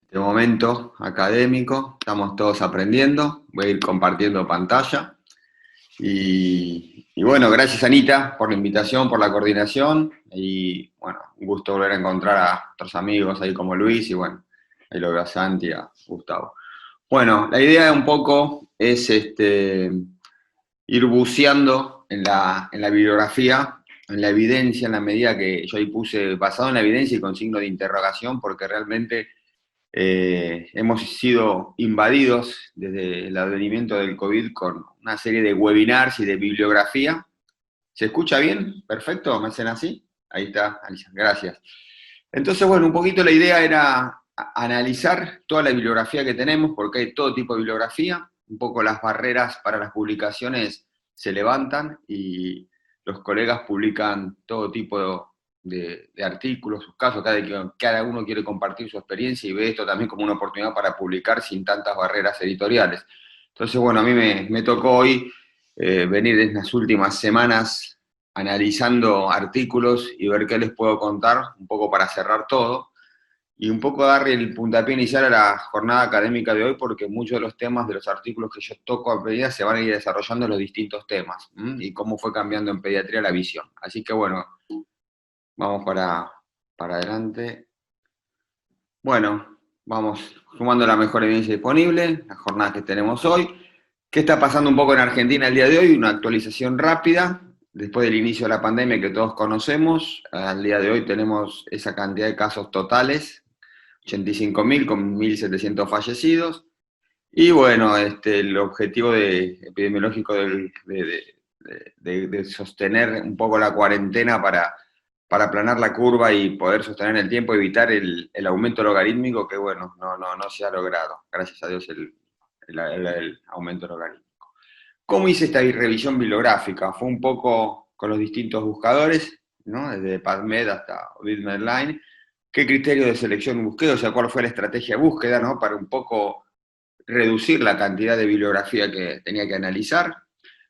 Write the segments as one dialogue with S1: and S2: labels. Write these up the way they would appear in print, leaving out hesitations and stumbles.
S1: este momento académico, estamos todos aprendiendo, voy a ir compartiendo pantalla. Y bueno, gracias Anita por la invitación, por la coordinación y bueno, un gusto volver a encontrar a otros amigos ahí como Luis y bueno, ahí lo veo a Santi y a Gustavo. Bueno, la idea un poco es ir buceando en la bibliografía, en la evidencia, en la medida que yo ahí puse basado en la evidencia y con signo de interrogación, porque realmente hemos sido invadidos desde el advenimiento del COVID con una serie de webinars y de bibliografía. ¿Se escucha bien? Perfecto, ¿me hacen así? Ahí está, Alicia, gracias. Entonces, bueno, un poquito la idea era analizar toda la bibliografía que tenemos, porque hay todo tipo de bibliografía, un poco las barreras para las publicaciones se levantan y los colegas publican todo tipo de artículos, sus casos, cada uno quiere compartir su experiencia y ve esto también como una oportunidad para publicar sin tantas barreras editoriales. Entonces, bueno, a mí me tocó hoy venir en las últimas semanas analizando artículos y ver qué les puedo contar, un poco para cerrar todo, y un poco darle el puntapié inicial a la jornada académica de hoy, porque muchos de los temas de los artículos que yo toco a medida se van a ir desarrollando en los distintos temas, y cómo fue cambiando en pediatría la visión. Así que bueno, vamos para adelante. Bueno, vamos sumando la mejor evidencia disponible, las jornadas que tenemos hoy. ¿Qué está pasando un poco en Argentina el día de hoy? Una actualización rápida. Después del inicio de la pandemia que todos conocemos, al día de hoy tenemos esa cantidad de casos totales, 85.000 con 1.700 fallecidos. Y bueno, el objetivo epidemiológico de sostener un poco la cuarentena para aplanar la curva y poder sostener en el tiempo, evitar el aumento logarítmico, que bueno, no se ha logrado, gracias a Dios, el aumento logarítmico. ¿Cómo hice esta revisión bibliográfica? Fue un poco con los distintos buscadores, ¿no? Desde PubMed hasta Ovid Medline. ¿Qué criterio de selección busqué? O sea, ¿cuál fue la estrategia de búsqueda, ¿no? Para un poco reducir la cantidad de bibliografía que tenía que analizar.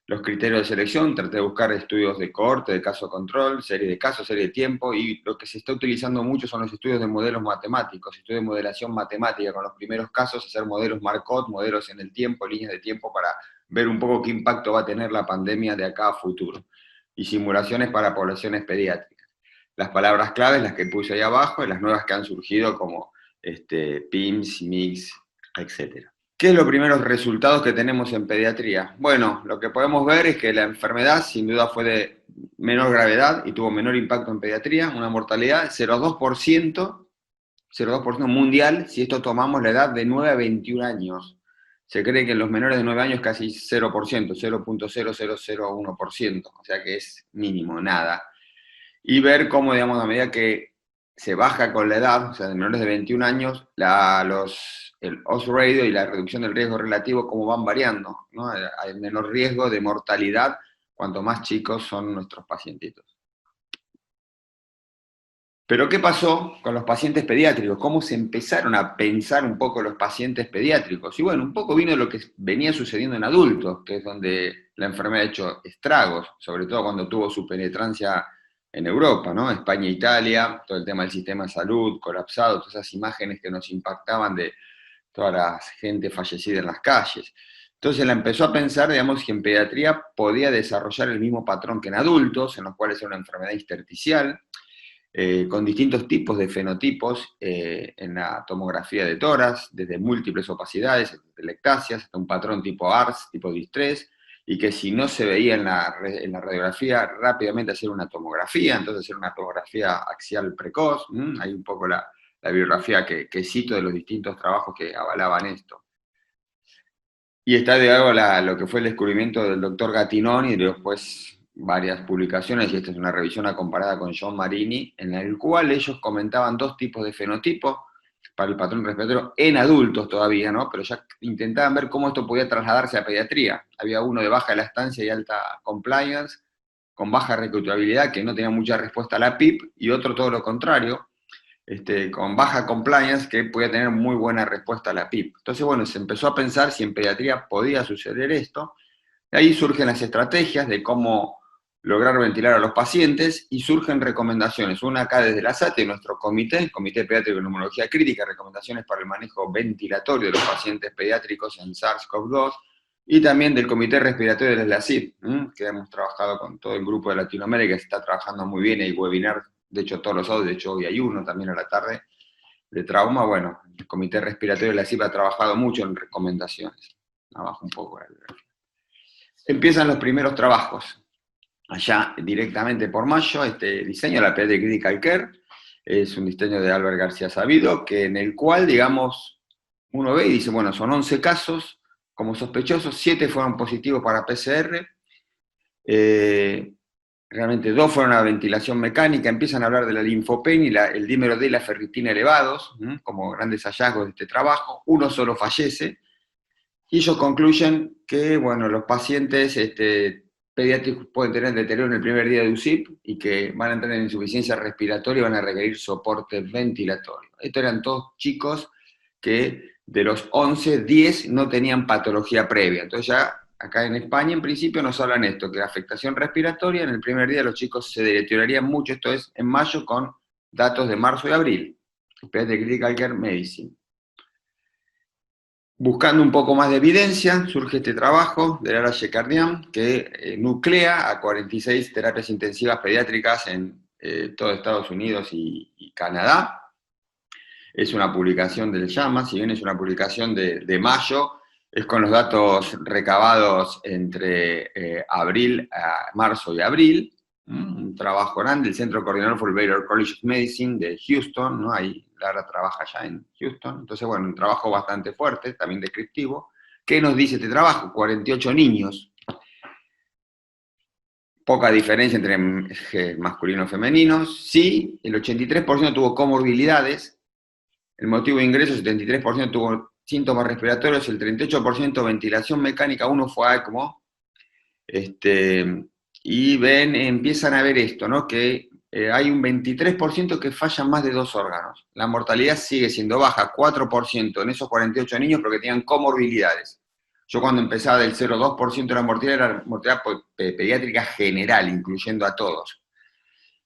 S1: Los criterios de selección, traté de buscar estudios de cohorte, de caso control, serie de casos, serie de tiempo, y lo que se está utilizando mucho son los estudios de modelos matemáticos, estudios de modelación matemática con los primeros casos, hacer modelos Markov, modelos en el tiempo, líneas de tiempo para ver un poco qué impacto va a tener la pandemia de acá a futuro, y simulaciones para poblaciones pediátricas. Las palabras claves, las que puse ahí abajo, y las nuevas que han surgido como PIMS, MIGS, etcétera. ¿Qué es los primeros resultados que tenemos en pediatría? Bueno, lo que podemos ver es que la enfermedad sin duda fue de menor gravedad y tuvo menor impacto en pediatría, una mortalidad de 0,2% mundial si esto tomamos la edad de 9 a 21 años. Se cree que en los menores de 9 años casi 0%, 0,0001%, o sea que es mínimo, nada. Y ver cómo, digamos, a medida que se baja con la edad, o sea, de menores de 21 años, el odds ratio y la reducción del riesgo relativo, cómo van variando, ¿no? Hay menor riesgo de mortalidad cuanto más chicos son nuestros pacientitos. Pero ¿qué pasó con los pacientes pediátricos? ¿Cómo se empezaron a pensar un poco los pacientes pediátricos? Y bueno, un poco vino lo que venía sucediendo en adultos, que es donde la enfermedad ha hecho estragos, sobre todo cuando tuvo su penetrancia en Europa, ¿no? España e Italia, todo el tema del sistema de salud colapsado, todas esas imágenes que nos impactaban de toda la gente fallecida en las calles. Entonces la empezó a pensar, digamos, que en pediatría podía desarrollar el mismo patrón que en adultos, en los cuales era una enfermedad intersticial, con distintos tipos de fenotipos en la tomografía de tórax, desde múltiples opacidades, telectasias, hasta un patrón tipo ARS, tipo distrés, y que si no se veía en la radiografía, rápidamente hacer una tomografía, entonces hacer una tomografía axial precoz. Hay un poco la bibliografía que cito de los distintos trabajos que avalaban esto. Y está de algo lo que fue el descubrimiento del doctor Gattinoni y después varias publicaciones, y esta es una revisión comparada con John Marini, en el cual ellos comentaban dos tipos de fenotipos para el patrón respiratorio en adultos todavía, ¿no? Pero ya intentaban ver cómo esto podía trasladarse a pediatría. Había uno de baja elastancia y alta compliance, con baja reclutabilidad, que no tenía mucha respuesta a la PIP, y otro todo lo contrario, con baja compliance, que podía tener muy buena respuesta a la PIP. Entonces, bueno, se empezó a pensar si en pediatría podía suceder esto. De ahí surgen las estrategias de cómo lograr ventilar a los pacientes y surgen recomendaciones. Una acá desde la SATE, nuestro comité, el Comité Pediátrico de Neumología Crítica, recomendaciones para el manejo ventilatorio de los pacientes pediátricos en SARS-CoV-2, y también del Comité Respiratorio de la SIP, que hemos trabajado con todo el grupo de Latinoamérica, que está trabajando muy bien, hay webinar, de hecho todos los sábados, de hecho hoy hay uno también a la tarde, de trauma. Bueno, el Comité Respiratorio de la SIP ha trabajado mucho en recomendaciones. Abajo un poco. Empiezan los primeros trabajos. Allá directamente por mayo, este diseño, la Pediatric Critical Care, es un diseño de Albert García Sabido, que en el cual, digamos, uno ve y dice, bueno, son 11 casos como sospechosos, 7 fueron positivos para PCR, realmente 2 fueron a ventilación mecánica, empiezan a hablar de la linfopenia y el dímero D y la ferritina elevados, como grandes hallazgos de este trabajo, uno solo fallece, y ellos concluyen que, bueno, los pacientes pediátricos pueden tener deterioro en el primer día de UCIP y que van a entrar en insuficiencia respiratoria y van a requerir soporte ventilatorio. Estos eran todos chicos que de los 11, 10 no tenían patología previa. Entonces ya acá en España en principio nos hablan esto, que la afectación respiratoria en el primer día los chicos se deteriorarían mucho, esto es en mayo con datos de marzo y abril. Pediatric Critical Care Medicine. Buscando un poco más de evidencia, surge este trabajo de Lara Shekardian, que nuclea a 46 terapias intensivas pediátricas en todo Estados Unidos y Canadá. Es una publicación del JAMA, si bien es una publicación de mayo, es con los datos recabados entre marzo y abril. Un trabajo grande, el Centro Coordinador for Baylor College of Medicine de Houston, ¿no? Ahí Lara trabaja allá en Houston. Entonces, bueno, un trabajo bastante fuerte, también descriptivo. ¿Qué nos dice este trabajo? 48 niños. Poca diferencia entre masculinos y femeninos. Sí, el 83% tuvo comorbilidades. El motivo de ingreso, el 73% tuvo síntomas respiratorios, el 38% ventilación mecánica, uno fue ECMO. Y empiezan a ver esto, ¿no? Que hay un 23% que fallan más de 2 órganos. La mortalidad sigue siendo baja, 4% en esos 48 niños porque tenían comorbilidades. Yo cuando empezaba del 0,2% de la mortalidad era mortalidad pediátrica general, incluyendo a todos.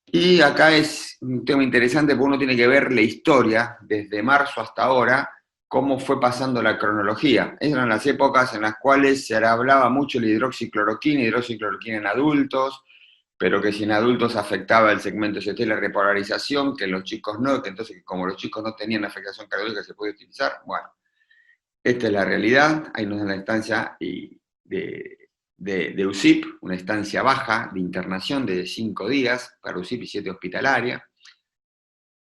S1: Y acá es un tema interesante porque uno tiene que ver la historia, desde marzo hasta ahora, cómo fue pasando la cronología. Esas eran las épocas en las cuales se hablaba mucho de la hidroxicloroquina en adultos, pero que si en adultos afectaba el segmento ST la repolarización, que en los chicos no, que entonces como los chicos no tenían afectación cardiológica se puede utilizar. Bueno, esta es la realidad, ahí nos dan la instancia de UCIP, una estancia baja de internación de 5 días para UCIP y 7 hospitalaria.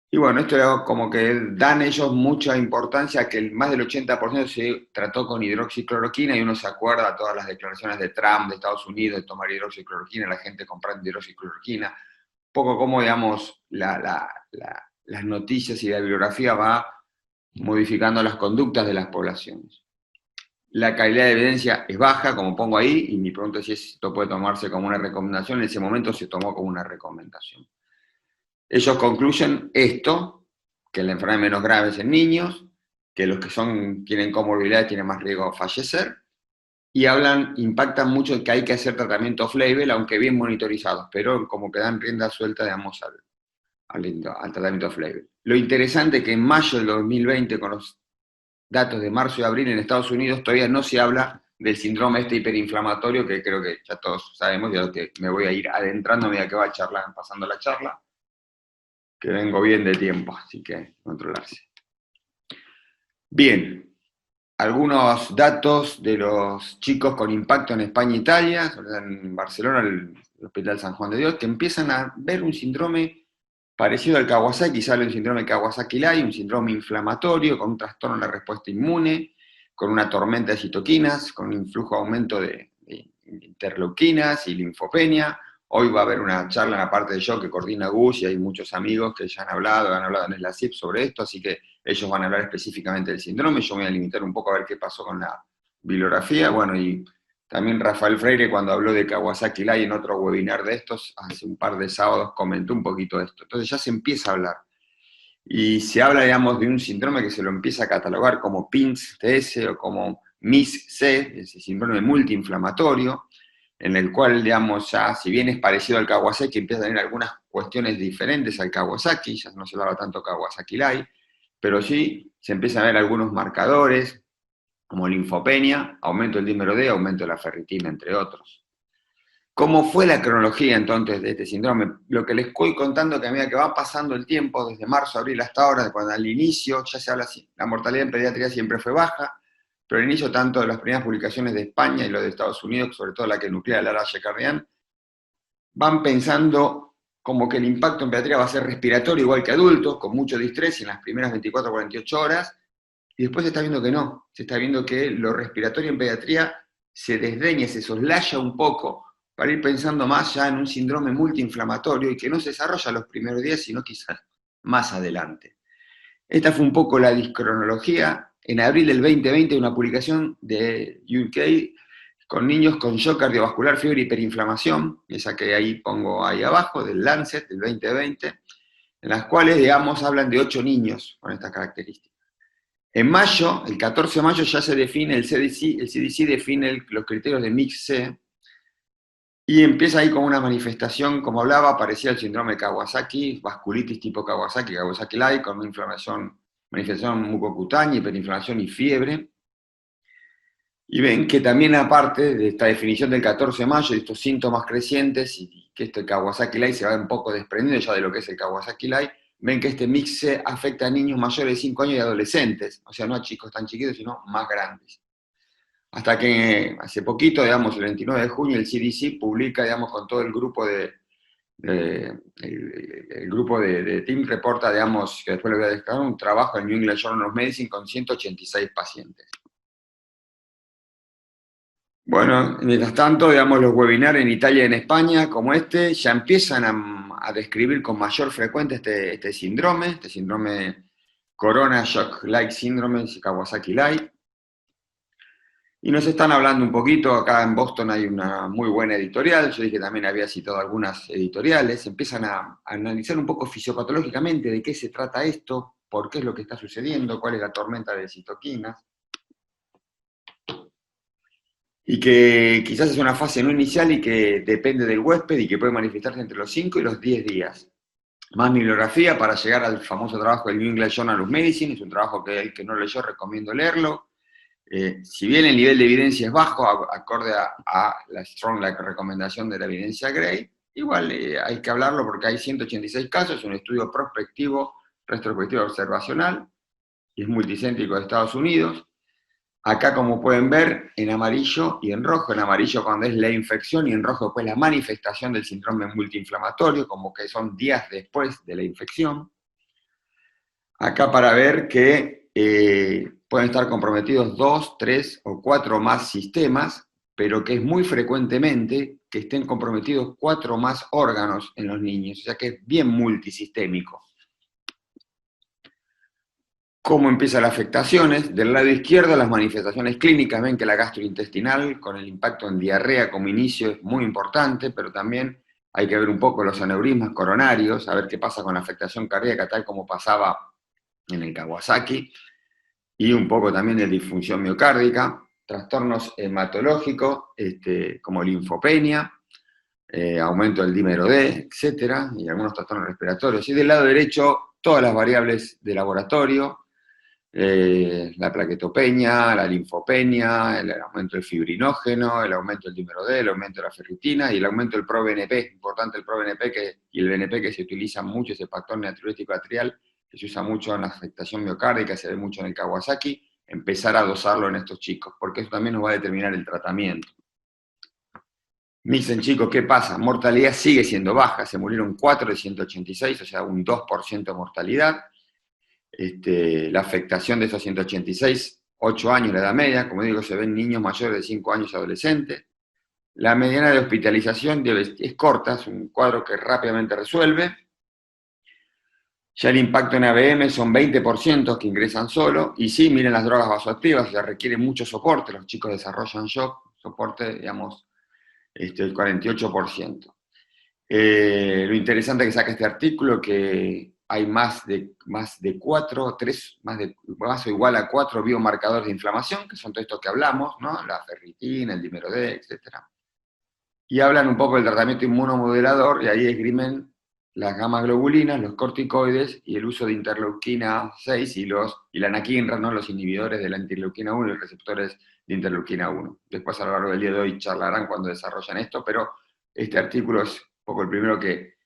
S1: Y bueno, esto era como que dan ellos mucha importancia a que más del 80% se trató con hidroxicloroquina y uno se acuerda de todas las declaraciones de Trump, de Estados Unidos, de tomar hidroxicloroquina, la gente comprando hidroxicloroquina. Un poco como, digamos, las noticias y la bibliografía va modificando las conductas de las poblaciones. La calidad de evidencia es baja, como pongo ahí, y mi pregunta es si esto puede tomarse como una recomendación. En ese momento se tomó como una recomendación. Ellos concluyen esto, que la enfermedad menos grave es en niños, que los que tienen comorbilidad tienen más riesgo de fallecer, y impactan mucho en que hay que hacer tratamiento off-label, aunque bien monitorizados, pero como que dan rienda suelta, digamos, al tratamiento off-label. Lo interesante es que en mayo del 2020, con los datos de marzo y abril en Estados Unidos, todavía no se habla del síndrome hiperinflamatorio, que creo que ya todos sabemos, y a lo que me voy a ir adentrando a medida que va pasando la charla, que vengo bien de tiempo, así que controlarse. Bien, algunos datos de los chicos con impacto en España e Italia, sobre todo en Barcelona, el Hospital San Juan de Dios, que empiezan a ver un síndrome parecido al Kawasaki, sale un síndrome Kawasaki-Lai, un síndrome inflamatorio, con un trastorno en la respuesta inmune, con una tormenta de citoquinas, con un influjo aumento de interleuquinas y linfopenia. Hoy va a haber una charla en la parte de yo que coordina Gus y hay muchos amigos que ya han hablado en la CIP sobre esto, así que ellos van a hablar específicamente del síndrome. Yo me voy a limitar un poco a ver qué pasó con la bibliografía. Bueno, y también Rafael Freire, cuando habló de Kawasaki-Lai en otro webinar de estos, hace un par de sábados comentó un poquito esto. Entonces ya se empieza a hablar. Y se habla, digamos, de un síndrome que se lo empieza a catalogar como PINS-TS o como MIS-C, ese síndrome multiinflamatorio, en el cual, digamos, ya, si bien es parecido al Kawasaki, empieza a tener algunas cuestiones diferentes al Kawasaki, ya no se habla tanto Kawasaki-like, pero sí se empiezan a ver algunos marcadores, como linfopenia, aumento del dímero D, aumento de la ferritina, entre otros. ¿Cómo fue la cronología entonces de este síndrome? Lo que les estoy contando que a medida que va pasando el tiempo, desde marzo, abril hasta ahora, cuando al inicio ya se habla así, la mortalidad en pediatría siempre fue baja, pero al inicio tanto de las primeras publicaciones de España y lo de Estados Unidos, sobre todo la que nuclea Lara Yecardian, van pensando como que el impacto en pediatría va a ser respiratorio igual que adultos, con mucho distrés en las primeras 24 o 48 horas, y después se está viendo que no, se está viendo que lo respiratorio en pediatría se desdeña, se soslaya un poco, para ir pensando más ya en un síndrome multiinflamatorio y que no se desarrolla los primeros días, sino quizás más adelante. Esta fue un poco la discronología. En abril del 2020, una publicación de UK con niños con shock cardiovascular, fiebre y hiperinflamación, esa que ahí pongo ahí abajo, del Lancet del 2020, en las cuales, digamos, hablan de 8 niños con estas características. En mayo, el 14 de mayo, ya se define, el CDC define los criterios de MIX-C, y empieza ahí con una manifestación, como hablaba, parecía el síndrome de Kawasaki, vasculitis tipo Kawasaki, Kawasaki-like, con una inflamación, manifestación mucocutánea, hiperinflamación y fiebre. Y ven que también aparte de esta definición del 14 de mayo, de estos síntomas crecientes, y que este Kawasaki-like se va un poco desprendiendo ya de lo que es el Kawasaki-like, ven que este mix se afecta a niños mayores de 5 años y adolescentes, o sea, no a chicos tan chiquitos, sino más grandes. Hasta que hace poquito, digamos, el 29 de junio, el CDC publica, digamos, con todo el grupo el grupo de Team reporta, digamos, que después le voy a dejar un trabajo en New England Journal of Medicine con 186 pacientes. Bueno, mientras tanto, digamos, los webinars en Italia y en España, como este, ya empiezan a describir con mayor frecuencia este síndrome Corona Shock-like Syndrome, Kawasaki-like. Y nos están hablando un poquito, acá en Boston hay una muy buena editorial, yo dije también había citado algunas editoriales, empiezan a analizar un poco fisiopatológicamente de qué se trata esto, por qué es lo que está sucediendo, cuál es la tormenta de citoquinas. Y que quizás es una fase no inicial y que depende del huésped y que puede manifestarse entre los 5 y los 10 días. Más bibliografía para llegar al famoso trabajo del New England Journal of Medicine, es un trabajo que el que no leyó recomiendo leerlo. Si bien el nivel de evidencia es bajo, acorde a la strong recomendación de la evidencia Gray, igual hay que hablarlo porque hay 186 casos, un estudio prospectivo, retrospectivo observacional, y es multicéntrico de Estados Unidos. Acá, como pueden ver, en amarillo y en rojo, en amarillo cuando es la infección y en rojo después la manifestación del síndrome multiinflamatorio, como que son días después de la infección. Acá para ver que pueden estar comprometidos 2, 3 o 4 más sistemas, pero que es muy frecuentemente que estén comprometidos 4 o más órganos en los niños, o sea que es bien multisistémico. ¿Cómo empiezan las afectaciones? Del lado izquierdo, las manifestaciones clínicas, ven que la gastrointestinal, con el impacto en diarrea como inicio, es muy importante, pero también hay que ver un poco los aneurismas coronarios, a ver qué pasa con la afectación cardíaca, tal como pasaba en el Kawasaki, y un poco también de disfunción miocárdica, trastornos hematológicos, como linfopenia, aumento del dímero D, etcétera, y algunos trastornos respiratorios. Y del lado derecho, todas las variables de laboratorio, la plaquetopenia, la linfopenia, el aumento del fibrinógeno, el aumento del dímero D, el aumento de la ferritina y el aumento del ProBNP, importante el ProBNP y el BNP que se utiliza mucho, ese factor natriurético atrial, que se usa mucho en la afectación miocárdica, se ve mucho en el Kawasaki, empezar a dosarlo en estos chicos, porque eso también nos va a determinar el tratamiento. Me dicen, chicos, ¿qué pasa? Mortalidad sigue siendo baja, se murieron 4 de 186, o sea, un 2% de mortalidad. La afectación de esos 186, 8 años la edad media, como digo, se ven niños mayores de 5 años y adolescentes. La mediana de hospitalización es corta, es un cuadro que rápidamente resuelve. Ya el impacto en ABM son 20% que ingresan solo, y sí, miren las drogas vasoactivas, ya requieren mucho soporte, los chicos desarrollan shock, soporte, digamos, el 48%. Lo interesante que saca este artículo que hay más de 4, 3, más o igual a 4 biomarcadores de inflamación, que son todos estos que hablamos, ¿no? La ferritina, el dímero D, etc. y hablan un poco del tratamiento inmunomodulador, y ahí esgrimen las gamas globulinas, los corticoides, y el uso de interleuquina 6 y la anakinra, ¿no? Los inhibidores de la interleuquina 1 y receptores de interleuquina 1. Después a lo largo del día de hoy charlarán cuando desarrollan esto, pero este artículo es un poco el primero que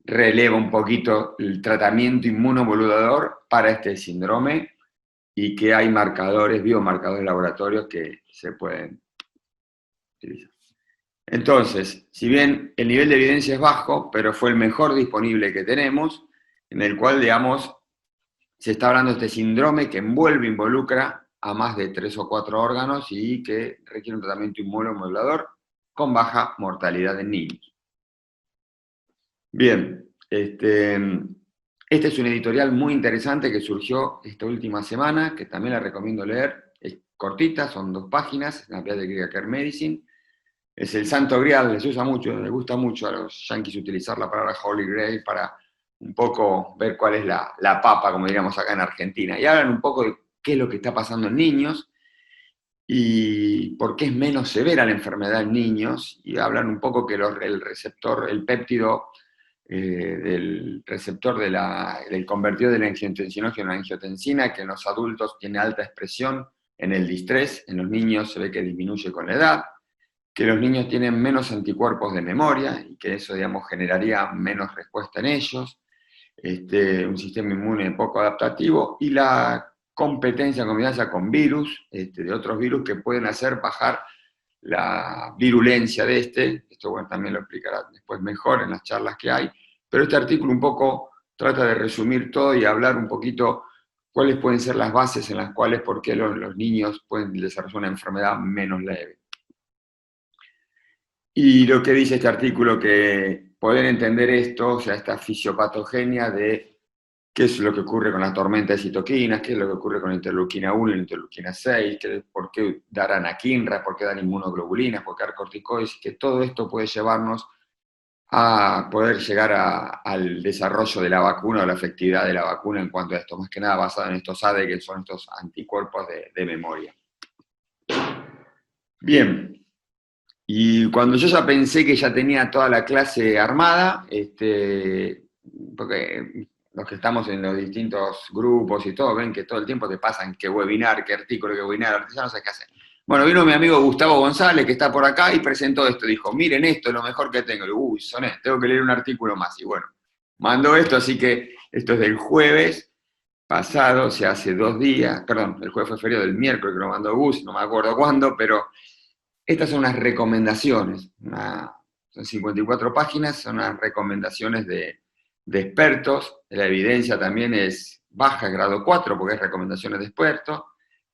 S1: releva un poquito el tratamiento inmunomodulador para este síndrome, y que hay marcadores, biomarcadores laboratorios que se pueden utilizar. Entonces, si bien el nivel de evidencia es bajo, pero fue el mejor disponible que tenemos, en el cual, digamos, se está hablando de este síndrome que involucra a más de 3 o 4 órganos y que requiere un tratamiento inmunomodulador con baja mortalidad en niños. Bien, este es un editorial muy interesante que surgió esta última semana, que también la recomiendo leer. Es cortita, son 2 páginas, en la Pediatric Care Medicine. Es el santo grial, les usa mucho, les gusta mucho a los yanquis utilizar la palabra Holy Grail para un poco ver cuál es la papa, como diríamos acá en Argentina. Y hablan un poco de qué es lo que está pasando en niños y por qué es menos severa la enfermedad en niños, y hablan un poco que el receptor, el péptido del receptor del convertido del angiotensinógeno en angiotensina, que en los adultos tiene alta expresión en el distrés, en los niños se ve que disminuye con la edad, que los niños tienen menos anticuerpos de memoria y que eso, digamos, generaría menos respuesta en ellos, un sistema inmune poco adaptativo, y la competencia combinada con virus, de otros virus que pueden hacer bajar la virulencia de esto bueno, también lo explicará después mejor en las charlas que hay, pero este artículo un poco trata de resumir todo y hablar un poquito cuáles pueden ser las bases en las cuales, por qué los niños pueden desarrollar una enfermedad menos leve. Y lo que dice este artículo, que poder entender esto, o sea, esta fisiopatogenia de qué es lo que ocurre con la tormenta de citoquinas, qué es lo que ocurre con la interleuquina 1 y la interleuquina 6, por qué dar anakinra, por qué dar inmunoglobulinas, por qué dar corticoides, que todo esto puede llevarnos a poder llegar al desarrollo de la vacuna o la efectividad de la vacuna en cuanto a esto, más que nada basado en estos ADE, que son estos anticuerpos de memoria. Bien. Y cuando yo ya pensé que ya tenía toda la clase armada, porque los que estamos en los distintos grupos y todo, ven que todo el tiempo te pasan qué webinar, qué artículo, ya no sé qué hacer. Bueno, vino mi amigo Gustavo González, que está por acá, y presentó esto. Dijo, miren esto, es lo mejor que tengo. Y digo, uy, soné, tengo que leer un artículo más. Y bueno, mandó esto, así que esto es del jueves pasado, o sea, hace 2 días, perdón, el jueves fue feriado, del miércoles que lo mandó Gus, no me acuerdo cuándo, pero estas son unas recomendaciones, son 54 páginas, son unas recomendaciones de expertos. La evidencia también es baja, grado 4, porque es recomendaciones de expertos.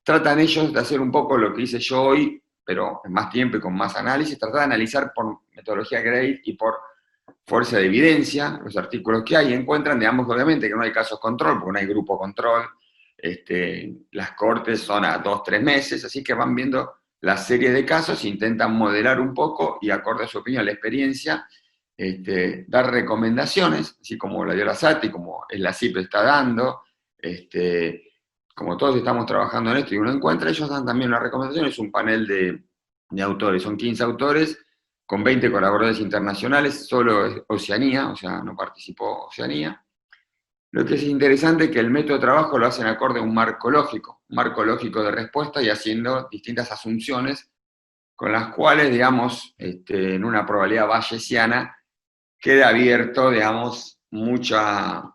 S1: Tratan ellos de hacer un poco lo que hice yo hoy, pero en más tiempo y con más análisis, tratar de analizar por metodología GRADE y por fuerza de evidencia los artículos que hay, y encuentran, digamos, obviamente que no hay casos control, porque no hay grupo control, las cortes son a 2-3 meses, así que van viendo la serie de casos, intentan modelar un poco y, acorde a su opinión, a la experiencia, dar recomendaciones, así como la dio la SATI, como la CIP está dando, como todos estamos trabajando en esto y uno encuentra, ellos dan también una recomendación, es un panel de autores, son 15 autores, con 20 colaboradores internacionales, solo Oceanía, o sea, no participó Oceanía. Lo que es interesante es que el método de trabajo lo hacen acorde a un marco lógico de respuesta, y haciendo distintas asunciones con las cuales, digamos, en una probabilidad bayesiana, queda abierto, digamos, mucha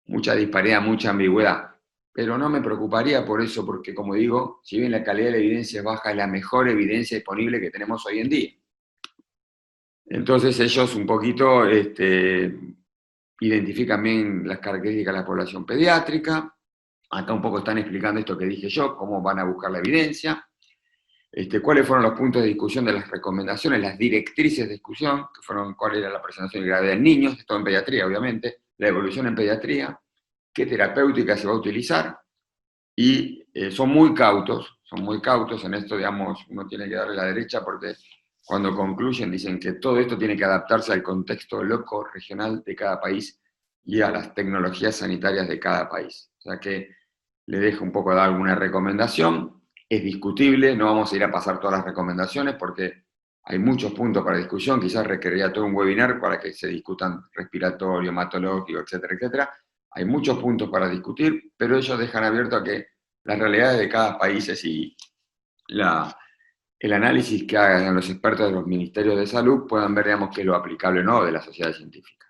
S1: disparidad, mucha ambigüedad. Pero no me preocuparía por eso, porque, como digo, si bien la calidad de la evidencia es baja, es la mejor evidencia disponible que tenemos hoy en día. Entonces ellos un poquito identifican bien las características de la población pediátrica. Acá un poco están explicando esto que dije yo, cómo van a buscar la evidencia, cuáles fueron los puntos de discusión de las recomendaciones, las directrices de discusión, que fueron cuál era la presentación de gravedad en niños, esto en pediatría obviamente, la evolución en pediatría, qué terapéutica se va a utilizar, y son muy cautos en esto, digamos, uno tiene que darle la derecha porque cuando concluyen dicen que todo esto tiene que adaptarse al contexto loco, regional de cada país y a las tecnologías sanitarias de cada país. O sea que le dejo un poco de alguna recomendación, es discutible, no vamos a ir a pasar todas las recomendaciones porque hay muchos puntos para discusión, quizás requeriría todo un webinar para que se discutan respiratorio, hematológico, etcétera, etcétera. Hay muchos puntos para discutir, pero ellos dejan abierto a que las realidades de cada país y el análisis que hagan los expertos de los ministerios de salud puedan ver, digamos, qué es lo aplicable o no de la sociedad científica.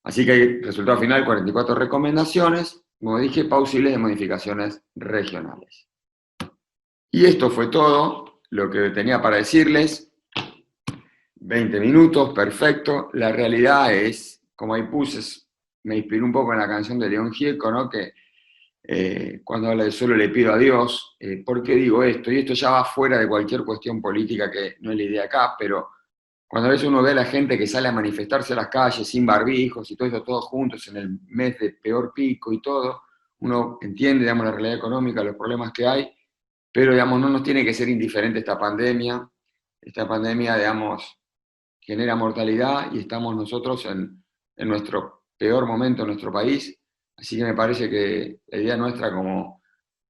S1: Así que hay resultado final, 44 recomendaciones, como dije, pausibles de modificaciones regionales. Y esto fue todo lo que tenía para decirles. 20 minutos, perfecto. La realidad es, como ahí puse, me inspiré un poco en la canción de León Gieco, ¿no? Que cuando habla de solo le pido a Dios, ¿por qué digo esto? Y esto ya va fuera de cualquier cuestión política que no es la idea acá, pero cuando a veces uno ve a la gente que sale a manifestarse a las calles sin barbijos y todo esto todos juntos en el mes de peor pico y todo, uno entiende, digamos, la realidad económica, los problemas que hay, pero, digamos, no nos tiene que ser indiferente esta pandemia. Esta pandemia, digamos, genera mortalidad y estamos nosotros en nuestro peor momento en nuestro país. Así que me parece que la idea nuestra como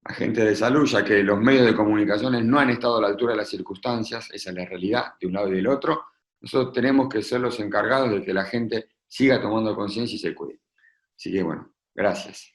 S1: agentes de salud, ya que los medios de comunicaciones no han estado a la altura de las circunstancias, esa es la realidad de un lado y del otro, nosotros tenemos que ser los encargados de que la gente siga tomando conciencia y se cuide. Así que bueno, gracias.